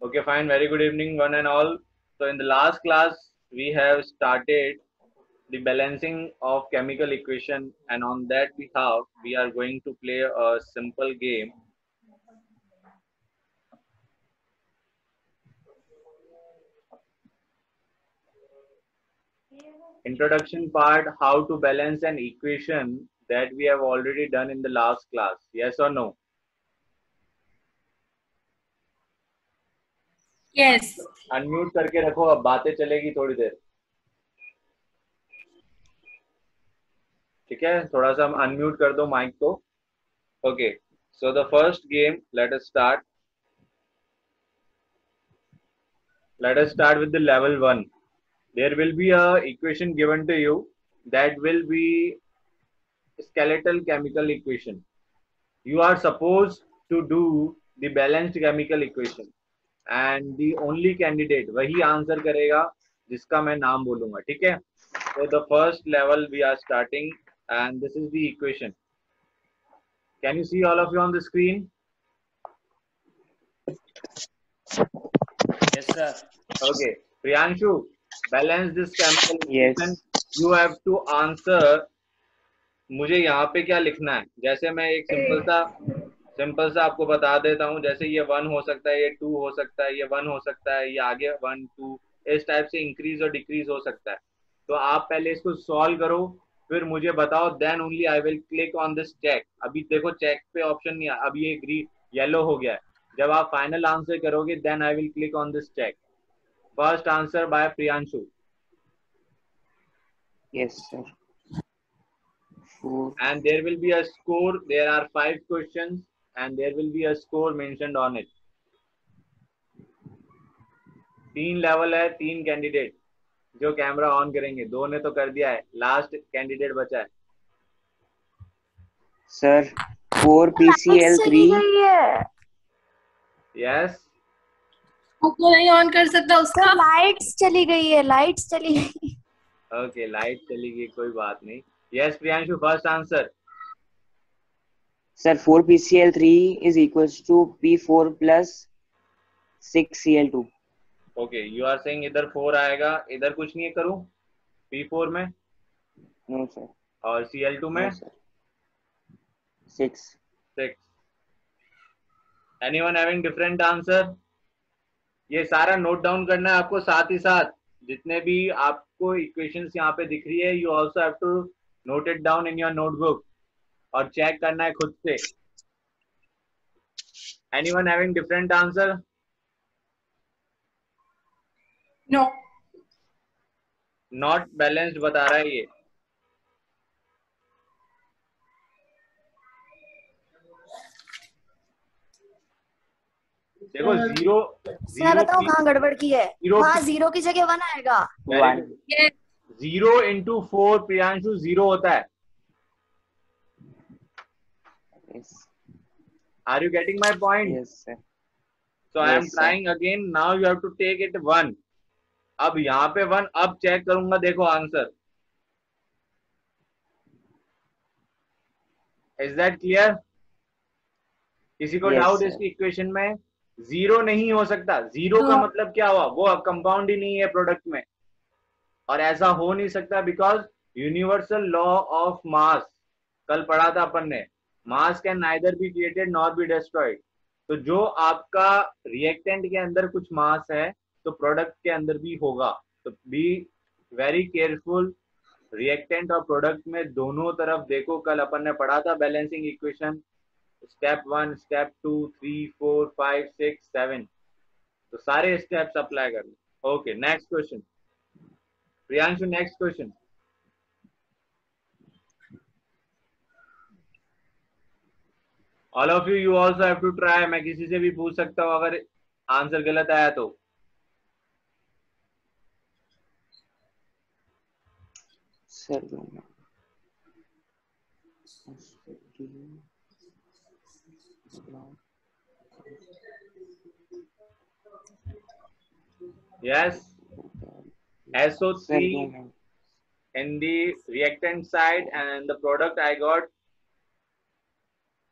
Okay, fine. Very good evening, one and all. So in the last class, we have started the balancing of chemical equation, and on that behalf, we are going to play a simple game. Introduction part, how to balance an equation that we have already done in the last class. Yes or no? Yes. Unmute करके रखो, अब बातें चलेगी थोड़ी देर. ठीक है, थोड़ा सा अनम्यूट कर दो माइक को. Okay, so the first game, let us start. Let us start with the level 1. There will be a equation given to you that will be skeletal chemical equation. You are supposed to do the balanced chemical equation, and the only candidate वही answer करेगा जिसका मैं नाम बोलूंगा. ठीक है? So the first level we are starting, and this is the equation. Can you see all of you on the screen? Yes, sir. Okay, Priyanshu, balance this chemical equation. Yes. You have to answer. मुझे यहाँ पे क्या लिखना है, जैसे मैं एक simple सा आपको बता देता हूँ. जैसे ये 1 हो सकता है, ये 2 हो सकता है, ये 1 हो सकता है, ये आगे 1 2 इस टाइप से इंक्रीज और डिक्रीज हो सकता है. तो आप पहले इसको सॉल्व करो, फिर मुझे बताओ, then only I will click on this check. अभी देखो चेक पे ऑप्शन नहीं है, अभी ये ग्रीन येलो हो गया है. जब आप फाइनल आंसर करोगे then I will click on this check. First answer by Priyanshu. Yes, sir. 4. And there will be a score. There are 5 questions and there will be a score mentioned on it. 3 level है, 3 candidate जो camera on करेंगे. 2 ने तो कर दिया है, last candidate बचा है. Sir, 4PCl3. यस, वो नहीं ऑन कर सकता उसका. लाइट्स चली गई है, लाइट्स चली गई. ओके, लाइट चली गई, कोई बात नहीं. Yes Priyanshu, first answer. Sir, 4PCl3 is equals to P4 plus 6Cl2. Okay, you are saying इधर 4 आएगा, इधर कुछ नहीं करूं P4 में No, sir. और Cl2 में No, sir. 6. 6. Anyone having different answer? ये सारा नोट डाउन करना है आपको, साथ ही साथ जितने भी आपको इक्वेशंस यहाँ पे दिख रही है, you also have to note it down in your notebook और चेक करना है खुद से. Anyone having different answer? No. Not balanced बता रहा है ये. देखो जीरो मैं बताऊं कहाँ गड़बड़ की है. जीरो वहाँ 0 की जगह 1 आएगा. 1. Yes. 0 इंटू 4 प्रियांशु 0 होता है. Yes. Are you getting my point? Yes, sir. So I am Yes, sir. trying again. Now you have to take it 1. अब यहाँ पे 1, अब चेक करूंगा, देखो आंसर. Is that clear? किसी को Yes, डाउट sir. इसकी इक्वेशन में? 0 नहीं हो सकता. 0 का मतलब क्या हुआ, वो अब कंपाउंड ही नहीं है प्रोडक्ट में, और ऐसा हो नहीं सकता because universal law of mass कल पढ़ा था अपन ने. मास can neither be created nor be destroyed. तो जो आपका रिएक्टेंट के अंदर कुछ मास है तो प्रोडक्ट के अंदर भी होगा. तो बी वेरी केयरफुल. रिएक्टेंट और प्रोडक्ट में दोनों तरफ देखो, कल अपन ने पढ़ा था बैलेंसिंग इक्वेशन. Step 1, step 2, 3, 4, 5, 6, 7. तो सारे स्टेप्स अप्लाई कर लो. Okay, next question. Priyanshu, next question. All of you, you also have to try. मैं किसी से भी पूछ सकता हूँ अगर आंसर गलत आया तो. Sir. Yes, SO3 in the reactant side, and in the product I got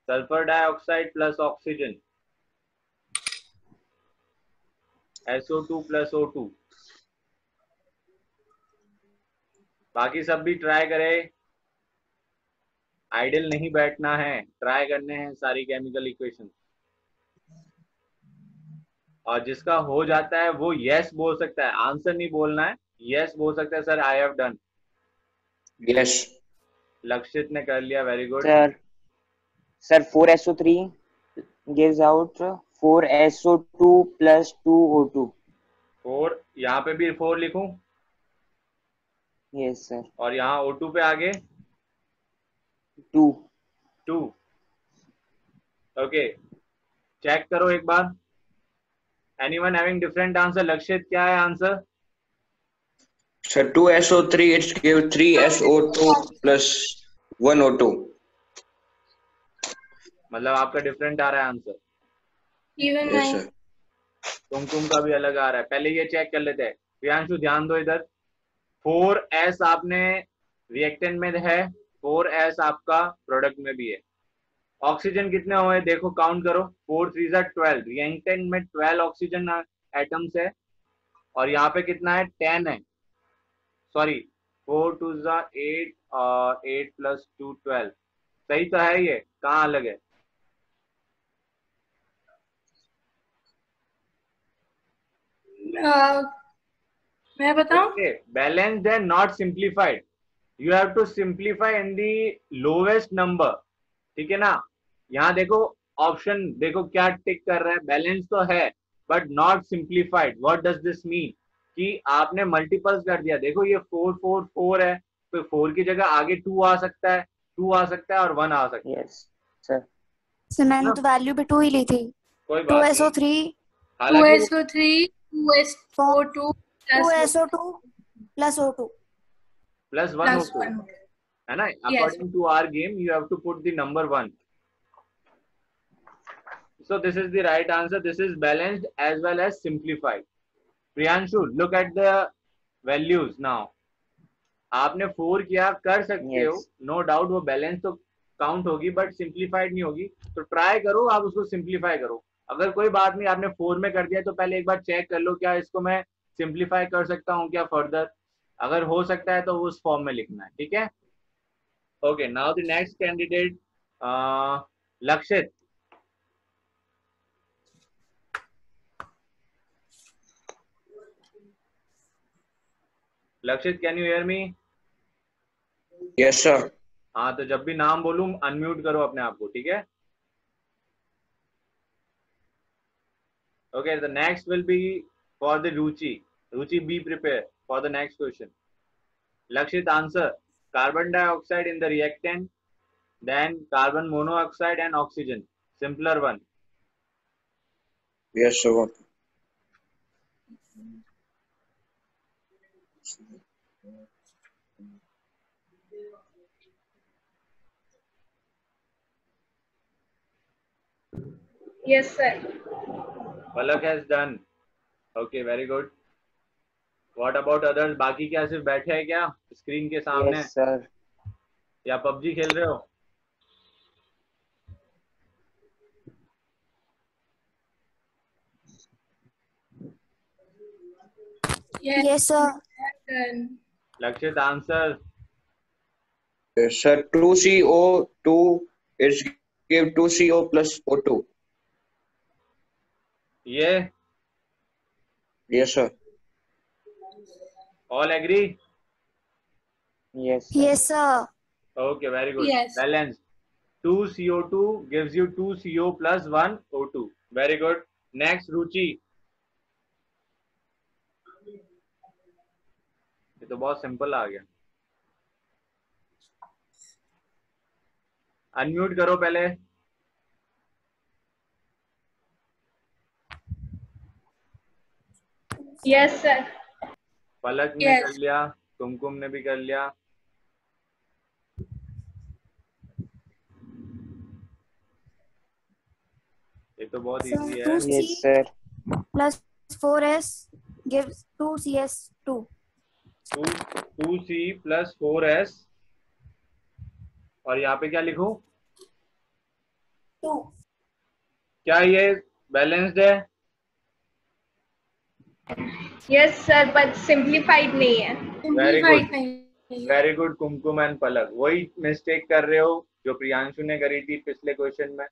sulfur dioxide plus oxygen. SO2 plus O2। बाकी सब भी ट्राई करे, आइडियल नहीं बैठना है, ट्राई करने हैं सारी केमिकल इक्वेशन। और जिसका हो जाता है वो यस बोल सकता है, आंसर नहीं बोलना है, यस बोल सकता है, sir I have done. Yes लक्षित ने कर लिया, very good. Sir 4SO3 gives out 4SO2 plus 2O2। 4, यहाँ पे भी 4 लिखूं? Yes sir. और यहाँ O2 पे आगे 2। ओके, चेक करो एक बार। Anyone having different answer? Lakshit क्या है answer? Sir 2SO3 it give 3SO2 plus 1O2। मतलब आपका डिफरेंट आ रहा है आंसर। इवन यस नहीं। सर। तुम का भी अलग आ रहा है, पहले ये चेक कर लेते हैं। प्रियांशु ध्यान दो इधर, 4S आपने रिएक्टेंट में है, 4S आपका प्रोडक्ट में भी है। ऑक्सीजन कितने हुए देखो, काउंट करो। 4 3 12, रिएक्टेंट में 12 ऑक्सीजन एटम्स है, और यहाँ पे कितना है, 10 है। सॉरी, 4 2 8 और 8 प्लस 2 12। सही तो है, ये कहाँ अलग है? मैं बताऊं? Balanced and not simplified, you have to simplify in the lowest number, ठीक है ना। यहाँ देखो ऑप्शन, देखो क्या टिक कर रहा है, बैलेंस तो है but not simplified. What does this mean? कि आपने मल्टीपल्स कर दिया। देखो ये 4 4 4 है, तो 4 की जगह आगे 2 आ सकता है, 2 आ सकता है और 1 आ सकता है। Yes sir. सर मैंने तो वैल्यू भी 2 ही ली थी। कोई बात नहीं, 2SO3 हालांकि 2SO3 2SO2 2SO2 plus O2 plus 1 plus O2 1। है ना। Yes. According to our game you have to put the number 1। So this is the right answer. This is balanced as well as simplified. Priyanshu, look at the values now. आपने 4 किया, कर सकते हो, Yes. No doubt, वो balance तो count होगी but simplified नहीं होगी। तो ट्राई करो, आप उसको सिंप्लीफाई करो। अगर कोई बात नहीं, आपने 4 में कर दिया तो पहले एक बार चेक कर लो, क्या इसको मैं सिंप्लीफाई कर सकता हूँ क्या फर्दर। अगर हो सकता है तो उस फॉर्म में लिखना है, ठीक है। Okay, now the next candidate लक्षित। लक्षित, can you hear me? Yes sir. हाँ, तो जब भी नाम बोलूं अनम्यूट करो अपने आप को, ठीक है। Okay, the next will be for the Ruchi. Ruchi, be prepare for the next question. Lakshit answer, carbon dioxide in the reactant, then carbon monoxide and oxygen, simpler one. Yes sir. Yes sir। Palak has done. Okay, very good. What about others? बाकी क्या सिर्फ बैठे हैं क्या screen के सामने? Yes sir. या PUBG खेल रहे हो? Yes sir। लक्षित answer? Sir 2CO2 it's give 2CO plus O2। ये yes sir. all agree? Yes sir। Yes sir। Okay, very good. Yes। Balanced. 2CO2 gives you 2CO plus 1 O2. Very good. Next, रुचि। ये तो बहुत simple आ गया। Unmute करो पहले। Yes sir। पलक ने Yes। कर लिया, कुमकुम ने भी कर लिया। ये तो बहुत Sir, इजी है। 2C Yes sir। plus 4S gives 2CS2। 2C plus 4S, और यहाँ पे क्या लिखूं? 2। क्या ये बैलेंस्ड है? यस सर, बट सिंप्लीफाइड नहीं है। Simplified नहीं। वेरी गुड कुमकुम एंड पलक, वही मिस्टेक कर रहे हो जो प्रियांशु ने करी थी पिछले क्वेश्चन में।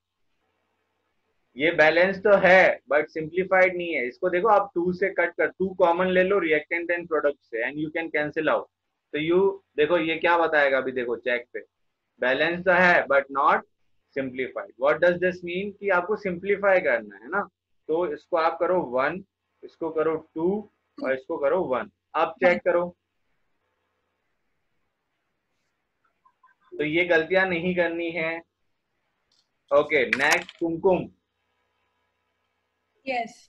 ये बैलेंस तो है बट सिंप्लीफाइड नहीं है। इसको देखो आप 2 से कट कर, 2 कॉमन ले लो रिएक्टेंट एंड प्रोडक्ट से and you can cancel out. तो यू देखो ये क्या बताएगा अभी, देखो चेक पे, बैलेंस तो है but not simplified. What does this mean कि आपको सिंप्लीफाई करना है ना, तो इसको आप करो 1, इसको करो 2 और इसको करो 1। अब चेक करो, तो ये गलतियां नहीं करनी है। ओके नेक्स्ट कुमकुम। यस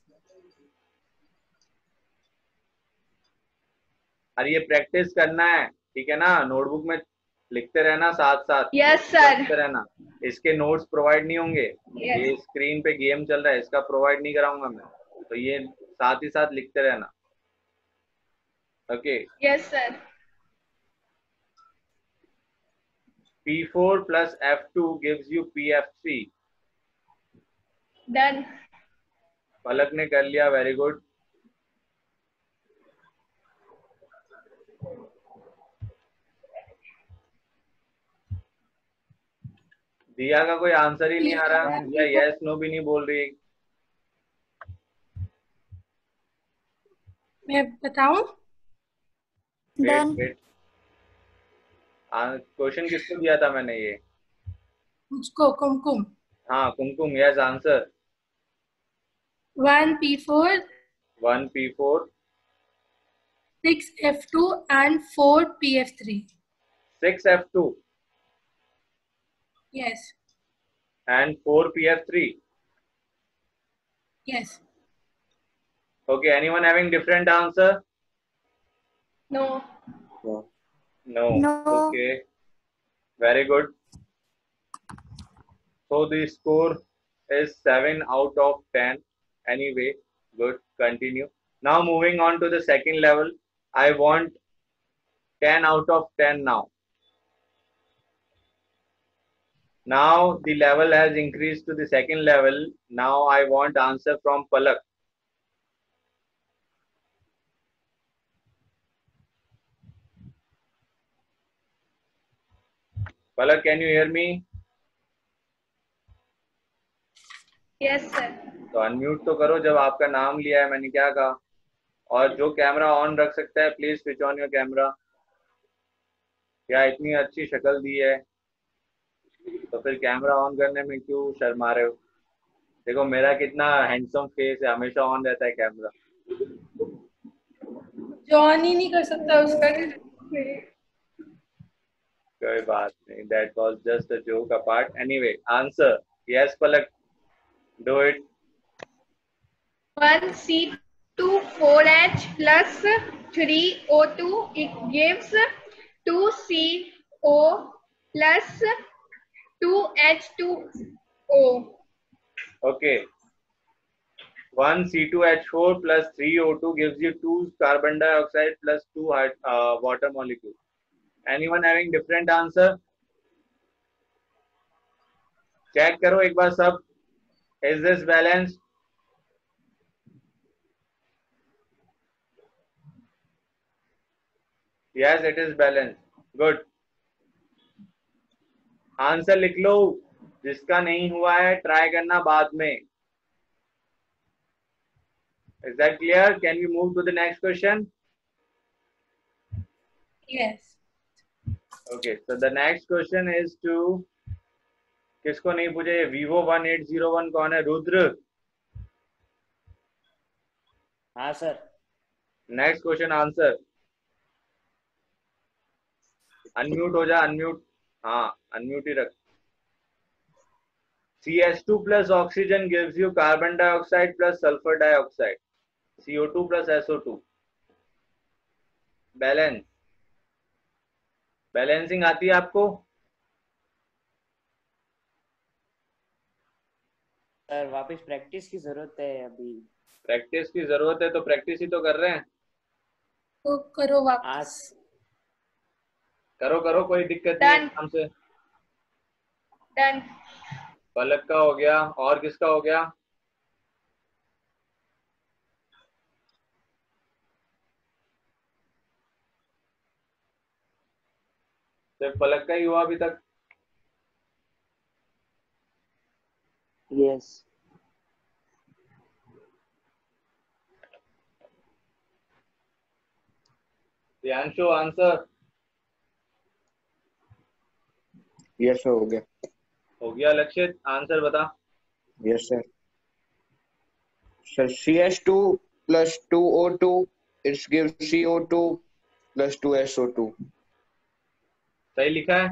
अरे ये प्रैक्टिस करना है, ठीक है ना, नोटबुक में लिखते रहना, साथ साथ यस सर। करते रहना। इसके नोट्स प्रोवाइड नहीं होंगे, ये यस स्क्रीन पे गेम चल रहा है, इसका प्रोवाइड नहीं कराऊंगा मैं, तो ये साथ ही साथ लिखते रहना। Okay yes sir. P4 plus F2 gives you PF3। Done. Palak ने कर लिया, वेरी गुड। दिया का कोई आंसर ही नहीं आ रहा, या यस नो भी नहीं बोल रही। मैं बताऊं? Wait done. वेट, क्वेश्चन किसको दिया था मैंने ये? मुझको कुमकुम। हाँ कुमकुम, yes answer. 1 P4 1 P4 6 F2 and 4 PF3। 6 F2 yes and 4 PF3। Yes. Okay, anyone having different answer? No. No. No. Okay, very good. So the score is 7 out of 10. Anyway, good. Continue. Now moving on to the second level. I want 10 out of 10 now. Now the level has increased to the second level. Now I want answer from Palak. Palak, can you hear me? Yes sir. तो unmute तो करो जब आपका नाम लिया है, मैंने क्या कहा। और जो कैमरा ऑन रख सकता है please switch on your camera. क्या इतनी अच्छी शक्ल दी है तो फिर कैमरा ऑन करने में क्यों शर्मा रहे हो? देखो मेरा कितना हैंडसम फेस है, हमेशा ऑन रहता है कैमरा। जो ऑन ही नहीं कर सकता उसका। कोई बात नहीं, that was just a joke apart. Anyway answer, yes Palak, do it. 1 C2 4H plus 3O2, it gives 2 CO plus 2H2O। Okay, 1 C2H4 plus 3O2 gives you 2 carbon dioxide plus 2 water molecule. Anyone having different answer? Check करो एक बार सब। Is this balanced? Yes, it is balanced. Good. Answer लिख लो, जिसका नहीं हुआ है try करना बाद में। Is that clear? Can we move to the next question? Yes. Okay, so the next question is to, किसको नहीं पूछे, Vivo 1801 कौन है? रुद्र। हाँ sir. Next question answer. Unmute हो जा, अनम्यूट। हाँ अनम्यूट ही रख। CH2 plus oxygen gives you carbon dioxide plus sulfur dioxide, CO2 plus SO2। Balance, balancing आती है आपको? सर वापस प्रैक्टिस की जरूरत है अभी। प्रैक्टिस की जरूरत है तो प्रैक्टिस ही तो कर रहे हैं। तो करो वापस। करो करो, कोई दिक्कत नहीं है, आराम से। डन। पलक का हो गया, और किसका हो गया? सिर्फ पलक का ही हुआ अभी तक? Yes. Priyanshu answer? Yes sir, हो गया। हो गया। लक्षित आंसर बता। Yes sir. Sir CH2 plus 2O2 it gives CO2 plus 2SO2। सही लिखा है?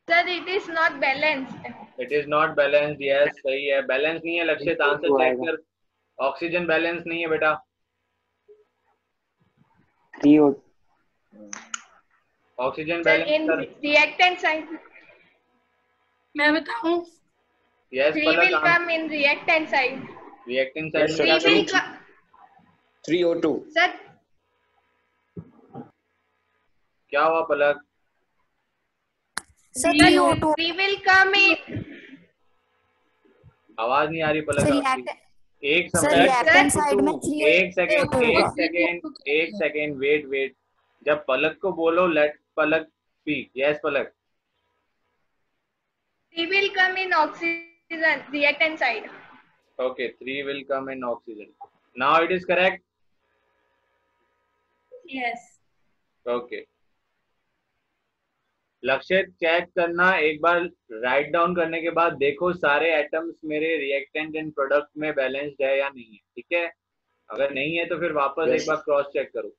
Sir, it is not balanced. It is not balance. Yes सही है। बैलेंस नहीं है लक्षित, आंसर चेक आएगा। कर। ऑक्सीजन बैलेंस नहीं है बेटा। 3O2। Oxygen Sir, balance in कर। reactant side. मैं बताऊं? Yes 3 Palak will come in reactant side. Reacting side Yes, में sir. क्या 3 will करूं? 3O2। Sir, क्या हुआ Palak? Sir 3O2 3 will come in. आवाज नहीं आ रही पलक सर आपकी। एक सर समय रिएक्टेंट साइड में 3 एक सेकेंड वेट। जब पलक को बोलो let Palak speak. Yes Palak. 3 will come in oxygen reactant side. Okay 3 will come in oxygen. Now it is correct. Yes. Okay Lakshit check करना एक बार। राइट डाउन करने के बाद देखो सारे एटम्स मेरे रिएक्टेंट एंड प्रोडक्ट में बैलेंस्ड है या नहीं है। ठीक है, अगर नहीं है तो फिर वापस Yes. एक बार क्रॉस चेक करो।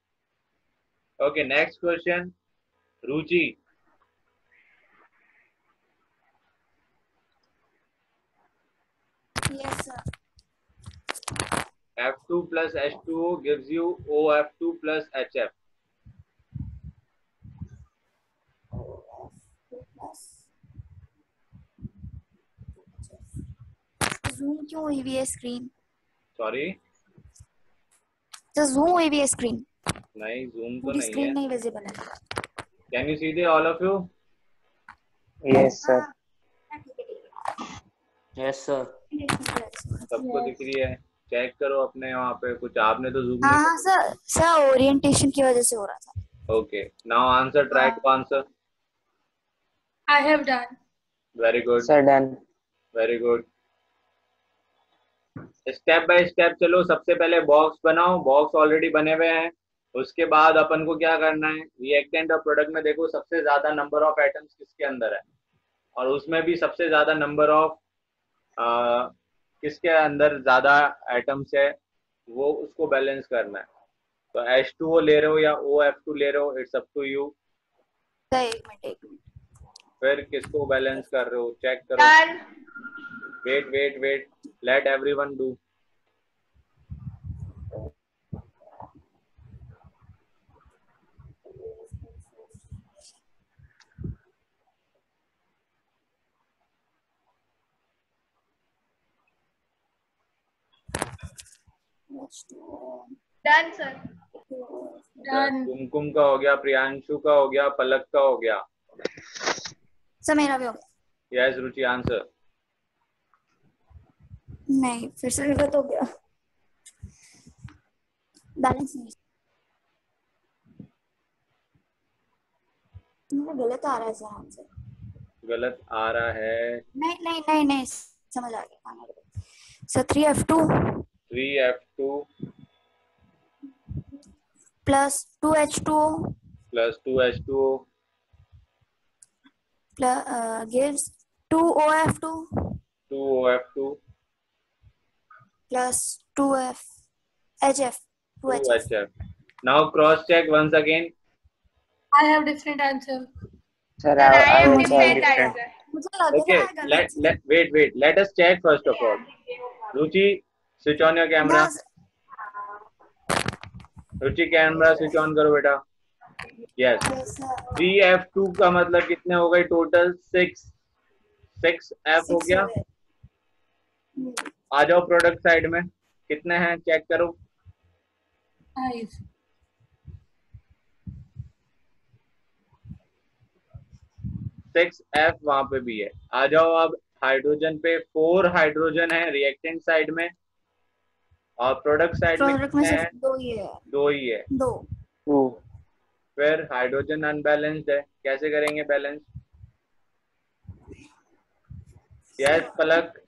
Okay next question Ruchi. Yes sir F2 plus H2O gives you OF2 plus HF। Zoom क्यों हुई हुई है स्क्रीन? सॉरी सर जूम हुई हुई है स्क्रीन, नहीं जूम तो पूरी नहीं है। स्क्रीन नहीं विजिबल है। Can you see they all of you? Yes sir। Yes sir. सबको दिख रही है? चेक करो अपने वहाँ पे कुछ। आपने तो जूम हाँ नहीं हाँ सर, सर ओरिएंटेशन की वजह से हो रहा था। किया। Okay now answer, try to answer. I have done. Very good Sir done। Very good. Step by step चलो। सबसे पहले बॉक्स बनाओ। बॉक्स ऑलरेडी बने हुए हैं। उसके बाद अपन को क्या करना है, रिएक्टेंट और प्रोडक्ट में देखो सबसे ज्यादा नंबर ऑफ एटम्स किसके अंदर है, और उसमें भी सबसे ज्यादा नंबर ऑफ किसके अंदर ज्यादा एटम्स है, वो उसको बैलेंस करना है। तो H2O ले रहे हो या OF2 ले रहे हो, it's up to you. Sir एक मिनट फिर किसको बैलेंस कर रहे हो चेक करो। Done. Wait let everyone do. Done, sir. Done. Kumkum का हो गया, प्रियांशु का हो गया, पलक का हो गया। सर मेरा भी हो गया। यस रुचि आंसर। नहीं फिर से गलत हो गया, बैलेंस नहीं। मुझे गलत आ रहा है सर आंसर। गलत आ रहा है? नहीं समझ आ गया। Sir 3F2 3F2 plus 2H2O plus 2H2O gives 2OF2 2OF2 plus 2HF 2HF। Now cross check once again. I have different answer. Sir Sir, I I have also have different different। answer. मुझे लग Okay, रहा है गलत। wait. Let us check first of all. Ruchi, switch on your camera. Ruchi camera switch on करो बेटा। Yes 3F2 का मतलब कितने हो गए टोटल? 6F हो गया। आ जाओ प्रोडक्ट साइड में, कितने हैं चेक करो। 5. 6F वहां पे भी है। आ जाओ अब हाइड्रोजन पे 4 हाइड्रोजन है रिएक्टेंट साइड में, और प्रोडक्ट साइड में प्रोडक्ट में कितने सिर्फ हैं? 2 ही है। 2 ही है। 2। 2. फिर हाइड्रोजन अनबैलेंस्ड है, कैसे करेंगे balance? Yes Palak.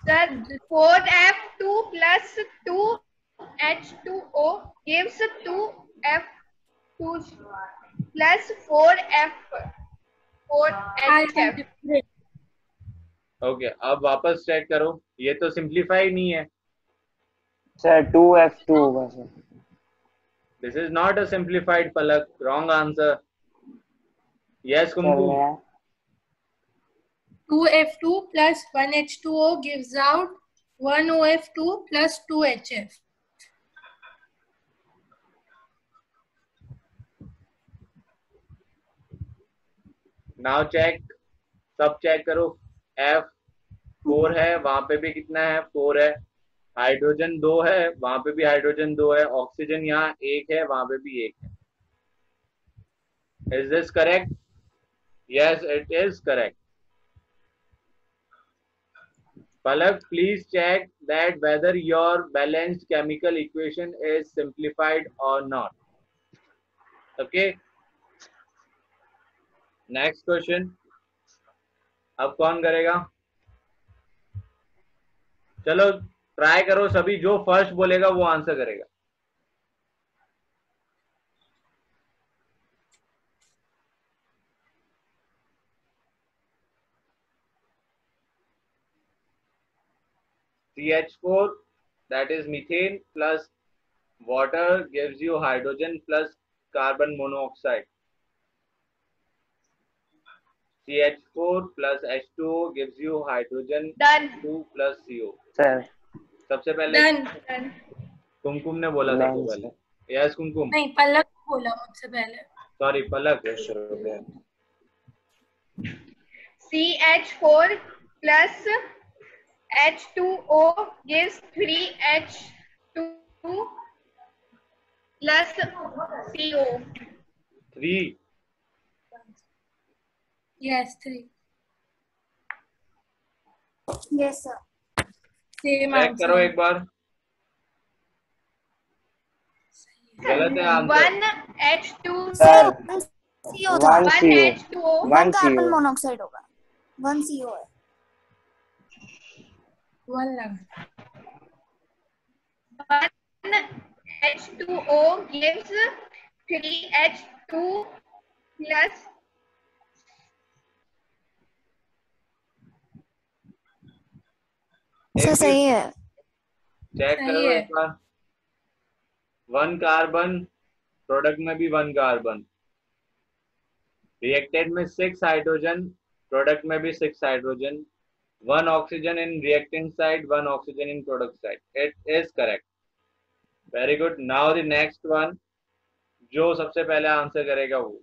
Sir, 4F2 plus 2H2O gives 2F2 plus 4F I have 4HF. different. Okay, अब वापस चेक करो, ये तो सिंप्लीफाई नहीं है। Sir, 2F2 होगा sir. This is not a simplified Palak, wrong answer. Yes Sir, Kumkum. मैं 2F2 plus 1H2O gives out 1OF2 plus 2HF. Now check, सब चेक करो। F4 है, वहां पे भी कितना है? 4 है। हाइड्रोजन 2 है, वहां पे भी हाइड्रोजन 2 है। ऑक्सीजन यहाँ 1 है, वहां पे भी 1 है। Is this correct? Yes it is correct. Palak, please check that whether your balanced chemical equation is simplified or not. Okay. Next question. अब कौन करेगा? चलो ट्राई करो सभी, जो फर्स्ट बोलेगा वो आंसर करेगा। CH4, that is methane, plus water gives you hydrogen plus carbon monoxide. CH4 plus H2O gives you hydrogen Done. 2 plus CO. sir, सबसे पहले Done. Done. कुमकुम ने बोला सबसे Done, पहले। sir. यस कुमकुम, नहीं, पलक बोला मुझसे पहले। सॉरी पलक। Yes, sir. Okay. CH4 plus H2O gives 3H2 plus CO. 3। Yes, 3. Yes sir. Same check करो answer. एक बार, गलत है आंसर। 1H2 Sir, 1 CO था। 1 CO. 1H2O 1 1 carbon CO. Monoxide होगा। 1 CO है। 1 लगा। 1H2O gives 3H2 plus sir सही है। चेक सही करो है। एक बार। 1 कार्बन, प्रोडक्ट में भी 1 कार्बन, रिएक्टेंट में 6 हाइड्रोजन, प्रोडक्ट में भी 6 hydrogen, 1 oxygen in reactant side, 1 oxygen in product side. It is correct. Very good. Now the next one, जो सबसे पहले आंसर करेगा वो।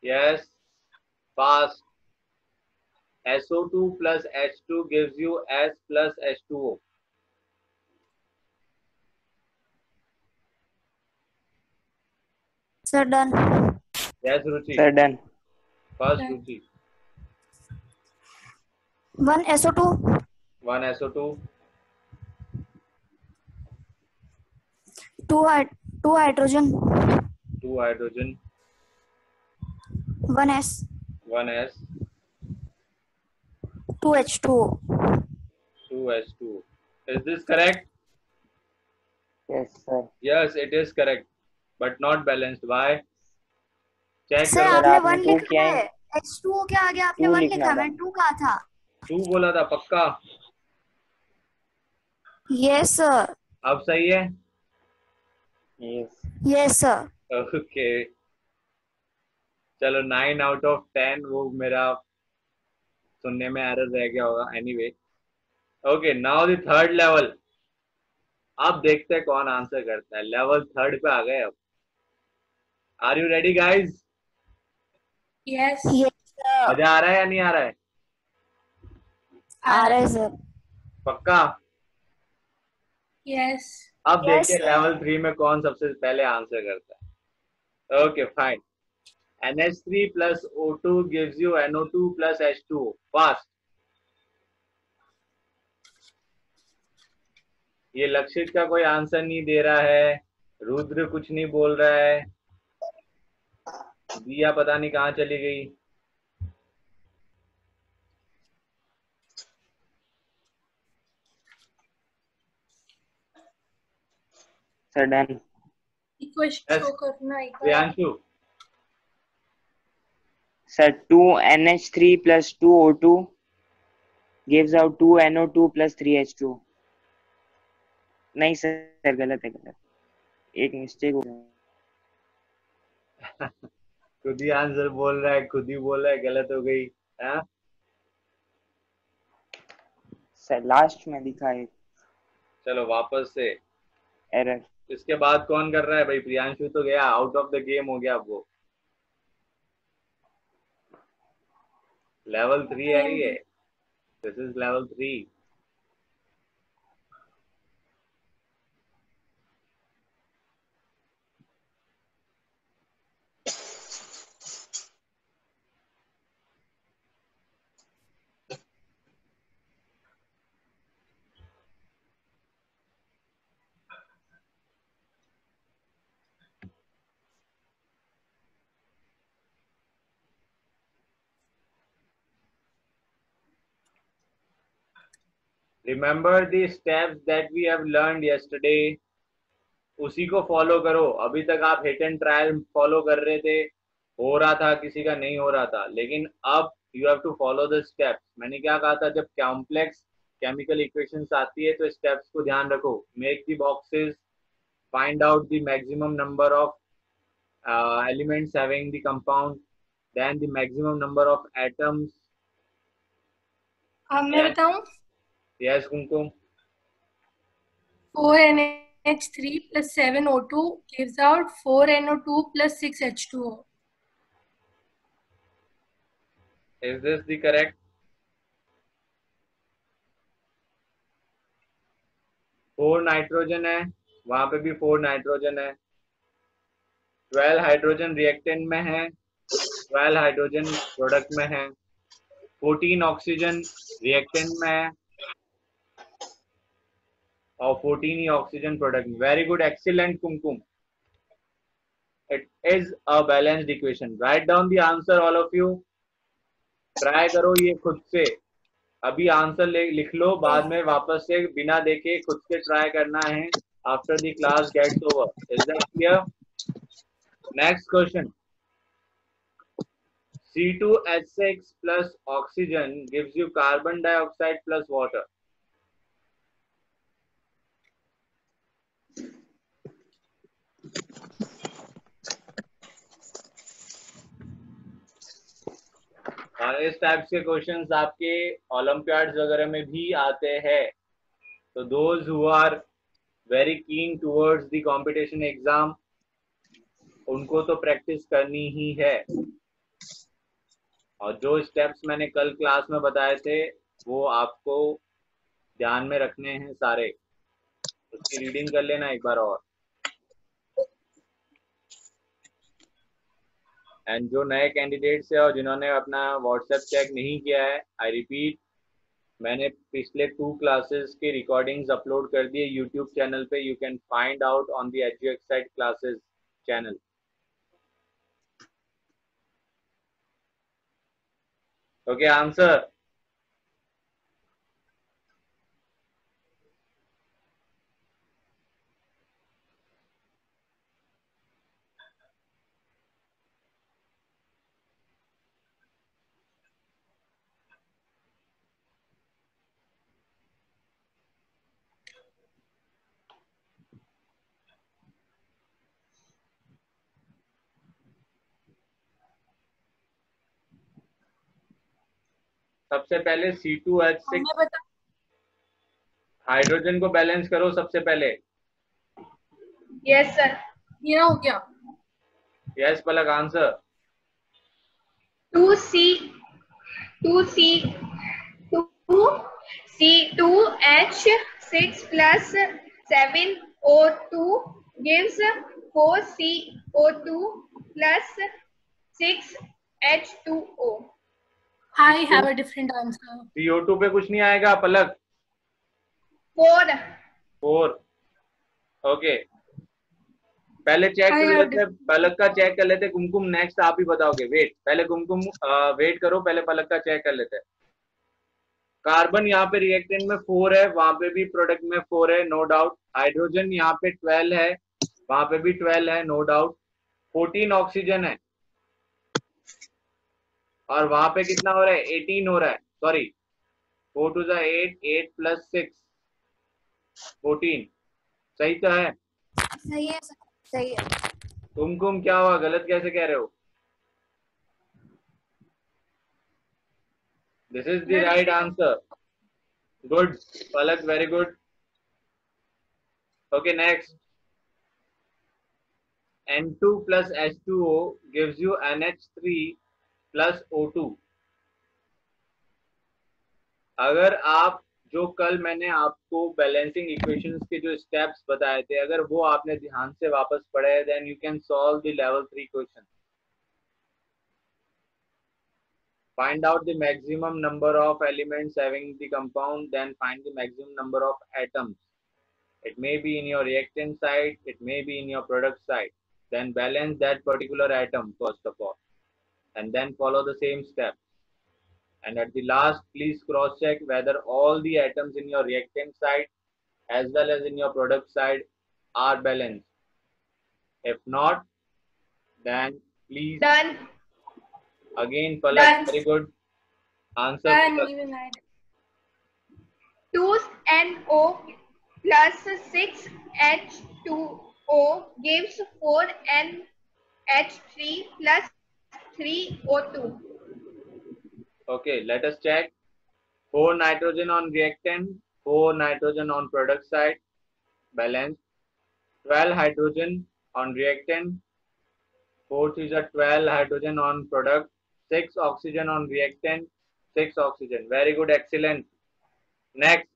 Yes, fast. SO2 plus H2 gives you S plus H2O. Sir done. Yes, Ruchi. Sir, done. First Done. Ruchi. 1 SO2 1 SO2, 2 hydrogen 2 hydrogen, 1 S 1 S, 2 H2O 2 H2O. Is this correct? Yes, sir. Yes, it is correct, but not balanced. Why? Check sir करो। आपने आपने 1 two लिखा किया है। है। H2O क्या आ गया? आपने 2 1 लिखना लिखा है। था। मैंने 2 कहा था। 2 बोला था पक्का। Yes sir. अब सही है? Yes. Yes sir. ओके, चलो 9 out of 10, वो मेरा सुनने में एरर रह गया होगा। Anyway, okay, now the third level. अब देखते हैं कौन आंसर करता है। लेवल 3 पे आ गए अब। Are you ready guys? Yes. Yes मजा आ रहा है या नहीं आ रहा है? आ रहा है सर। पक्का? यस। अब Yes, देखिए sir. लेवल 3 में कौन सबसे पहले आंसर करता है। Okay fine. NH3 plus O2 gives you NO2 plus H2O. Fast. ये लक्षित का कोई आंसर नहीं दे रहा है, रुद्र कुछ नहीं बोल रहा है, दिया पता नहीं कहाँ चली गई। Sir done. क्वेश्चन शो करना एक बार। Priyanshu sir 2NH3 plus 2O2 gives out 2NO2 plus 3H2। नहीं सर गलत है, गलत, एक मिस्टेक हो गया। खुद ही आंसर बोल रहा है, खुद ही बोल रहा है गलत हो गई। हाँ सर लास्ट में दिखा है चलो वापस से। एरर। इसके बाद कौन कर रहा है भाई? प्रियांशु तो गया, आउट ऑफ द गेम हो गया वो। लेवल 3 है ये, this is level 3। Remember the steps that we have learned yesterday. उसी को फॉलो करो। अभी तक आप हिट एंड ट्रायल फॉलो कर रहे थे, हो रहा था, किसी का नहीं हो रहा था, लेकिन अब you have to follow the steps. मैंने क्या कहा था, जब कॉम्प्लेक्स केमिकल इक्वेशंस आती है तो स्टेप्स को ध्यान रखो। Make the boxes, find out the maximum number of elements having the compound, then the maximum number of atoms. अब मैं बताऊं? Yes Kumkum. 4NH3 plus 7O2 gives out 4NO2 plus 6H2O. Is this the correct? Four nitrogen है, वहां पे भी 4 nitrogen है, 12 hydrogen reactant में है, 12 हाइड्रोजन प्रोडक्ट में है, 14 ऑक्सीजन रिएक्टेंट में है और 14 ही ऑक्सीजन प्रोडक्ट में। Very good, excellent Kumkum. It is a balanced equation. Write down the answer all of you. Try करो ये खुद से। अभी आंसर लिख लो, बाद में वापस से बिना देखे खुद से ट्राई करना है after the class gets over. Is that clear? Next question. C2H6 plus oxygen gives you carbon dioxide plus water. इस टाइप के क्वेश्चंस आपके ओलंपियाड्स वगैरह में भी आते हैं, तो those who are very keen towards the competition exam, उनको तो प्रैक्टिस करनी ही है। और जो स्टेप्स मैंने कल क्लास में बताए थे वो आपको ध्यान में रखने हैं सारे, उसकी रीडिंग कर लेना एक बार और। एंड जो नए कैंडिडेट्स है और जिन्होंने अपना व्हाट्सएप चेक नहीं किया है, आई रिपीट, मैंने पिछले 2 क्लासेस की रिकॉर्डिंग्स अपलोड कर दिए यूट्यूब चैनल पे। You can find out on the Eduexcide classes channel. Okay, answer. सबसे पहले C2H6 मैं बता हाइड्रोजन को बैलेंस करो सबसे पहले। Yes sir. ये हो गया। Yes Palak, answer. 2C 2C2H6 plus 7O2 gives 4CO2 plus 6H2O. I have a different answer. CO2 पे कुछ नहीं आएगा पलक. 4. ओके, पहले चेक कर लेते हैं, पलक का चेक कर लेते हैं. कुमकुम नेक्स्ट आप ही बताओगे. वेट, पहले कुमकुम वेट करो, पहले पलक का चेक कर लेते हैं. कार्बन यहाँ पे रिएक्टेंट में 4 है, वहां पे भी प्रोडक्ट में 4 है, नो डाउट. हाइड्रोजन यहाँ पे 12 है, वहां पे भी 12 है, नो डाउट. 14 ऑक्सीजन है, और वहां पे कितना हो रहा है? 18 हो रहा है. Sorry, 4 to the 8, 8 plus 6 14. सही तो है? सही है सर, सही है। कुमकुम क्या हुआ, गलत कैसे कह रहे हो? This is the right answer. Good Palak, very good. Okay, next. N2 plus H2O gives you NH3 plus O2. अगर आप जो कल मैंने आपको बैलेंसिंग इक्वेशंस के जो स्टेप्स बताए थे, अगर वो आपने ध्यान से वापस पढ़े, then you can solve the level 3 question. Find out the maximum number of elements having the compound, then find the maximum number of atoms. It may be in your reactant side, it may be in your product side. Then balance that particular atom first of all, and then follow the same steps. And at the last, please cross check whether all the atoms in your reactant side as well as in your product side are balanced. If not, then please Done. again Palak, very good answer. And even I did. 2NO plus 6H2O gives 4NH3 plus 3O2. Okay, let us check. 4 nitrogen on reactant, 4 nitrogen on product side, balanced. 12 hydrogen on reactant, 4 is a 12 hydrogen on product, 6 oxygen on reactant, 6 oxygen. Very good, excellent. Next.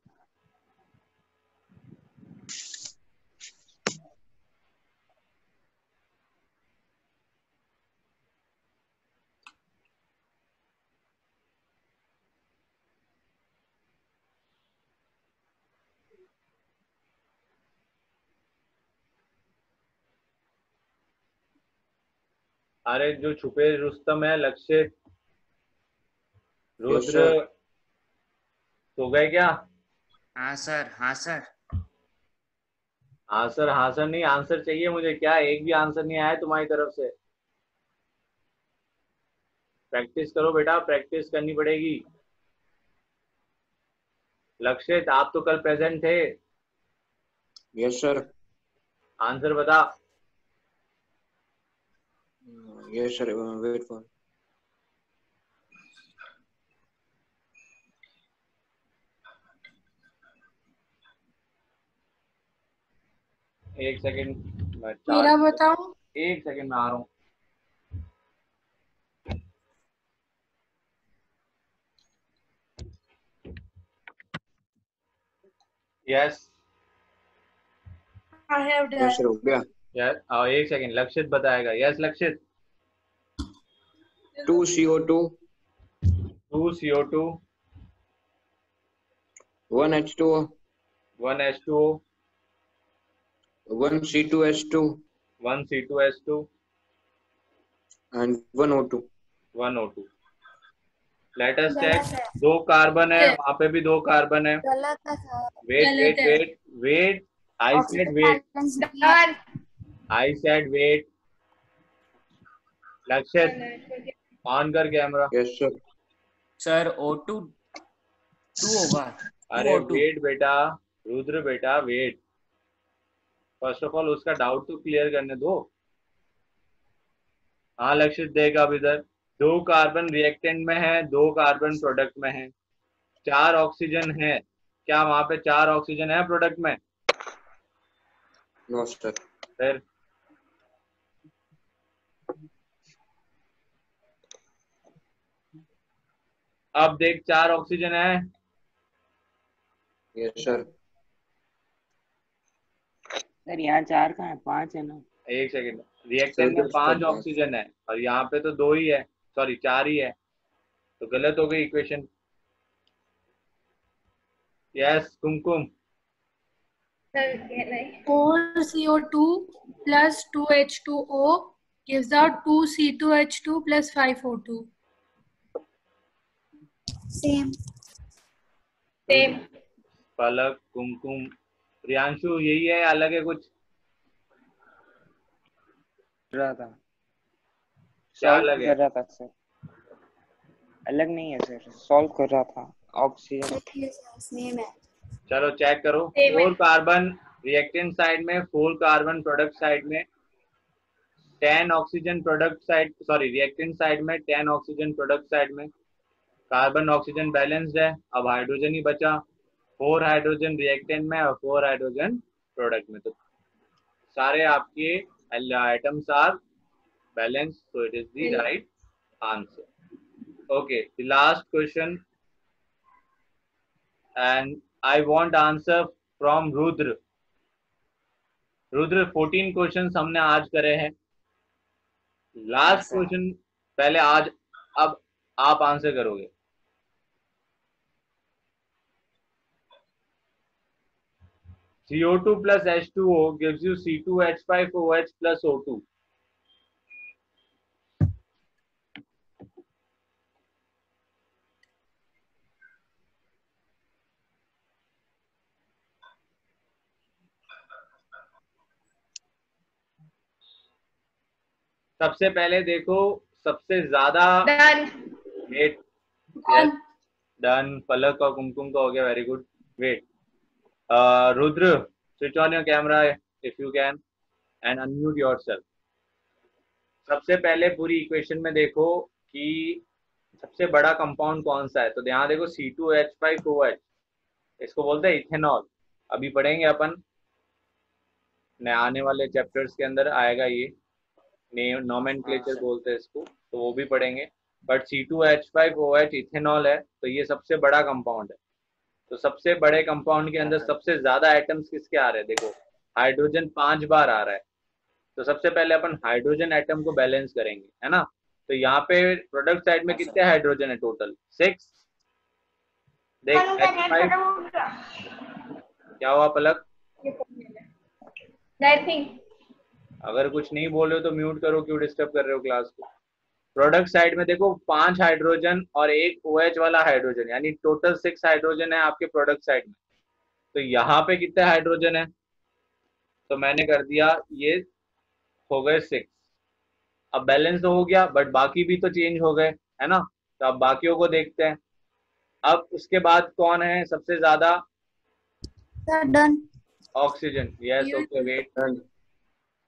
अरे जो छुपे रुस्तम है, लक्षित, रुद्र, सो गए क्या? हाँ sir, हाँ sir. Answer हासिल नहीं, आंसर चाहिए मुझे. क्या एक भी आंसर नहीं आया तुम्हारी तरफ से? प्रैक्टिस करो बेटा, प्रैक्टिस करनी पड़ेगी. लक्षित, आप तो कल प्रेजेंट थे. Yes sir. आंसर बता. Yes sir, wait for. एक सेकंड, मेरा बताऊं? एक सेकंड में आ रहा हूँ. Yes I have done. Yes sir, हो गया. यस, एक सेकंड, लक्षित बताएगा. यस लक्षित. 2CO2, 2CO2, 1H2O, 1H2O, 1C2H2, 1C2H2, and 1O2. 1O2. Let us गलत चेक. है। 2 कार्बन है, वहां पे भी 2 कार्बन है. गलत है सर। वेट गलत वेट है। Wait wait, I said wait, Done. I said wait. Lakshit, on कर camera. Yes sir. Sir O2 2 होगा. अरे 2O2. वेट बेटा, रुद्र बेटा वेट. फर्स्ट ऑफ ऑल उसका डाउट तो क्लियर करने दो. हाँ लक्षित, देख अब इधर 2 कार्बन रिएक्टेंट में है, 2 कार्बन प्रोडक्ट में है, 4 ऑक्सीजन है. क्या वहां पे 4 ऑक्सीजन है प्रोडक्ट में? No sir. फिर अब देख 4 ऑक्सीजन है, यस सर। सर यहाँ 4 कहाँ है, 5 है ना। एक सेकेंड, रिएक्टेंट में सर 5 ऑक्सीजन है और यहाँ पे तो 2 ही है, सॉरी 4 ही है, तो गलत हो गई इक्वेशन। यस कुमकुम, सर कह रहे हैं 4CO2 plus 2H2O gives out 2C2H2 plus 5O2. Same. Same. Palak, Kumkum, Priyanshu यही है, अलग है कुछ? कर रहा था, क्या सॉल्व अलग है? कर रहा था सर। अलग नहीं है सर, सॉल्व कर रहा था। ऑक्सीजन सेम है। चलो चेक करो। Same है। 4 कार्बन रिएक्टेंट साइड में, 4 कार्बन प्रोडक्ट साइड में, 10 oxygen product side, sorry reactant side में, 10 ऑक्सीजन प्रोडक्ट साइड में। कार्बन ऑक्सीजन बैलेंस्ड है, अब हाइड्रोजन ही बचा। 4 हाइड्रोजन रिएक्टेंट में और 4 हाइड्रोजन प्रोडक्ट में, तो सारे आपके items are balance, so it is the right answer. Okay, the last question and I want answer from Rudra. Rudra 14 questions हमने आज करे हैं, लास्ट sir. क्वेश्चन पहले आज, अब आप आंसर करोगे। CO2 plus H2O gives you C2H5OH plus O2. सबसे पहले देखो, सबसे ज्यादा डन। वेट, डन, पलक और कुमकुम का हो गया, very good, wait. Rudra, switch on your camera if you can and unmute yourself. सबसे पहले पूरी इक्वेशन में देखो कि सबसे बड़ा कंपाउंड कौन सा है, तो यहाँ देखो C2H5OH, इसको बोलते हैं इथेनॉल। अभी पढ़ेंगे अपन, आने वाले चैप्टर्स के अंदर आएगा ये, नोमेनक्लेचर बोलते हैं इसको, तो वो भी पढ़ेंगे। बट C2H5OH इथेनॉल है, तो ये सबसे बड़ा कंपाउंड है। तो सबसे बड़े कंपाउंड के अंदर सबसे ज्यादा एटम्स किसके आ रहे हैं, देखो हाइड्रोजन 5 बार आ रहा है, तो सबसे पहले अपन हाइड्रोजन एटम को बैलेंस करेंगे, है ना। तो यहाँ पे प्रोडक्ट साइड में कितने हाइड्रोजन है टोटल, 6। देख H5, क्या हुआ पलक? नथिंग। अगर कुछ नहीं बोल रहे हो तो म्यूट करो, क्यों डिस्टर्ब कर रहे हो क्लास को। प्रोडक्ट साइड में देखो 5 हाइड्रोजन और एक OH वाला हाइड्रोजन, यानी टोटल 6 हाइड्रोजन है आपके प्रोडक्ट साइड में। तो यहाँ पे कितने हाइड्रोजन है, तो मैंने कर दिया, ये हो गए 6। अब बैलेंस तो हो गया, बट बाकी भी तो चेंज हो गए, है ना। तो अब बाकियों को देखते हैं। अब उसके बाद कौन है सबसे ज्यादा, done. Oxygen. Yes, okay, wait,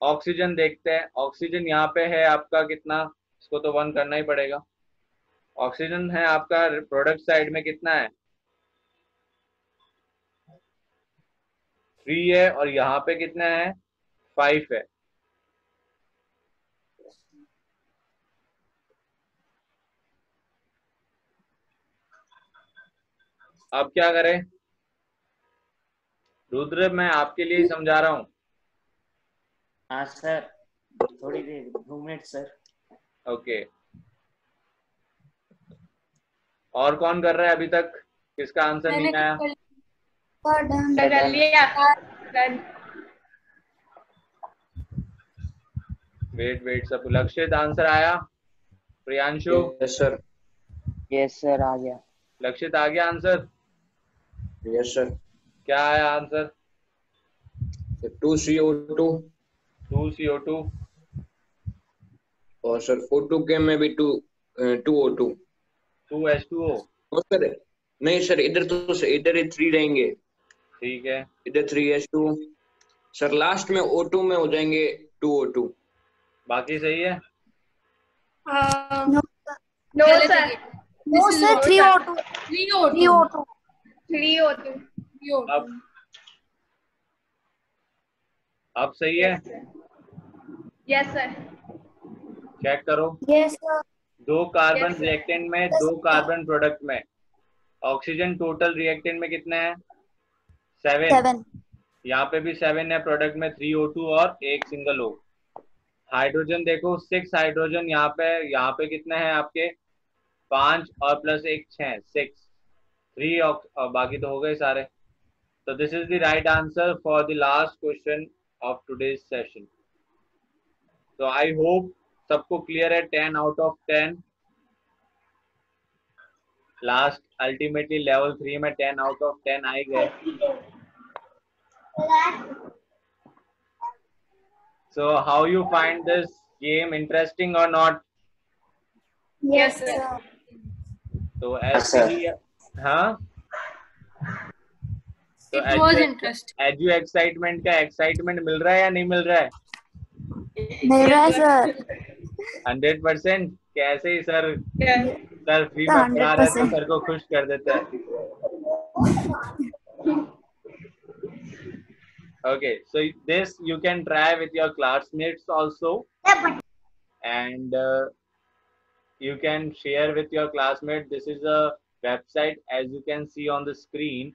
oxygen देखते हैं। ऑक्सीजन यहाँ पे है आपका कितना, इसको तो 1 करना ही पड़ेगा। ऑक्सीजन है आपका प्रोडक्ट साइड में कितना है, 3 है, और यहाँ पे कितना है, 5 है। अब क्या करें रुद्र, मैं आपके लिए ही समझा रहा हूँ। हाँ सर, थोड़ी देर, 2 मिनट सर। ओके, और कौन कर रहा है अभी तक, किसका आंसर मैंने नहीं आया? डन। कर लिया। डन। वेट वेट, सब लक्षित आंसर आया? Priyanshu, yes sir. Yes sir, आ गया। लक्षित आ गया आंसर? Yes sir. क्या आया आंसर? 2CO2 2CO2 और सर O2 के में भी 2O2 2H2O। और सर नहीं सर, इधर तो इधर ही 3 रहेंगे, ठीक है, इधर 3H2 सर, लास्ट में O2 में हो जाएंगे 2O2। बाकी सही है। No no sir. No sir, 3O2। 3O2। 3O2। अब सही है, यस सर। चेक करो। Yes sir. 2 carbon Yes, sir. Reactant में, 2 कार्बन प्रोडक्ट में। ऑक्सीजन टोटल रिएक्टेंट में कितने हैं? 7। 7 यहाँ पे भी 7 है, प्रोडक्ट में 3 O2 और 1 सिंगल O। हाइड्रोजन देखो 6 हाइड्रोजन यहाँ पे कितने हैं आपके? 5 और प्लस 1 6, 6 3 और बाकी तो हो गए सारे। So this is the right answer for the last question of today's session. So I hope सबको clear है 10 out of 10. Last ultimately level 3 में 10 out of 10 आए गए। So how you find this game interesting or not? Yes, sir. तो ऐसे ही हाँ तो It was interesting. Edu excitement का एक्साइटमेंट मिल रहा है या नहीं मिल रहा है? मिल रहा है सर। 100%। कैसे ही सर Yes. सर फ्री में पढ़ा रहे तो 100%। सर को खुश कर देते हैं। Okay, so this you can try with your classmates also, and you can share with your classmates. This is a website as you can see on the screen,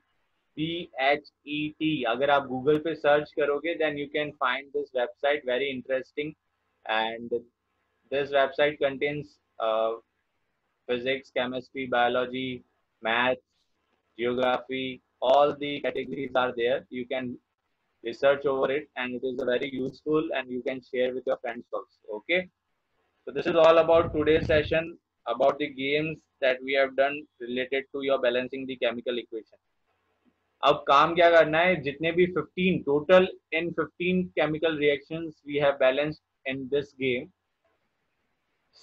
PHET. अगर आप Google पे search करोगे, then you can find this website very interesting, and this website contains physics, chemistry, biology, math, geography, all the categories are there. You can research over it, and it is a very useful, and you can share with your friends also. Okay, so this is all about today's session about the games that we have done related to your balancing the chemical equation. अब काम क्या करना है? जितने भी 15 total in 15 chemical reactions we have balanced in this game,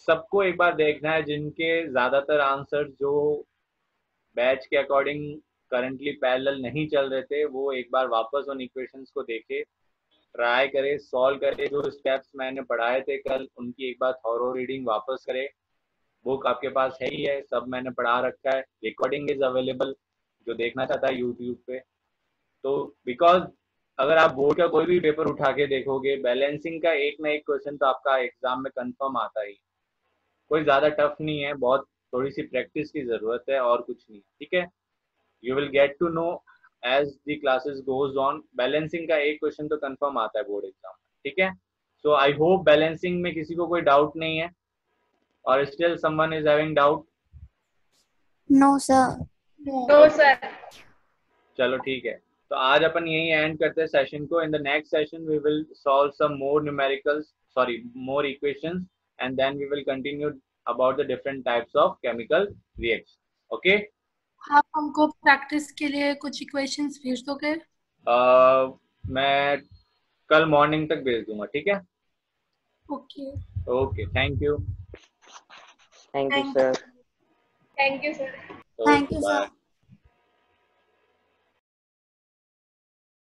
सबको एक बार देखना है जिनके ज्यादातर आंसर जो बैच के अकॉर्डिंग करंटली पैरेलल नहीं चल रहे थे, वो एक बार वापस उन इक्वेशंस को देखे, ट्राई करे, सॉल्व करे। जो स्टेप्स मैंने पढ़ाए थे कल, उनकी एक बार थॉरो रीडिंग वापस करे। बुक आपके पास है ही है, सब मैंने पढ़ा रखा है, रिकॉर्डिंग इज अवेलेबल, जो देखना चाहता है यूट्यूब पे। तो बिकॉज अगर आप बोर्ड का कोई भी पेपर उठा के देखोगे, बैलेंसिंग का एक ना एक क्वेश्चन तो आपका एग्जाम में कंफर्म आता ही। कोई ज्यादा टफ नहीं है, बहुत थोड़ी सी प्रैक्टिस की जरूरत है और कुछ नहीं, ठीक है। You will get to know as the classes goes on. Balancing का एक क्वेश्चन तो कंफर्म आता है बोर्ड एग्जाम में, ठीक है। सो आई होप बैलेंसिंग में किसी को कोई डाउट नहीं है, और still someone is having doubt? No sir. No, sir. चलो ठीक है, तो आज अपन यही एंड करते हैं सेशन को। In the next session we will solve some more numericals, sorry more equations, and then we will continue about the different types of chemical reactions. Okay? आप हमको प्रैक्टिस के लिए कुछ इक्वेशंस भेज दोगे? मैं कल मॉर्निंग तक भेज दूंगा, ठीक है। Okay, okay, thank you. Thank you, Thank sir. Thank you, sir. Thank you, sir. Bye.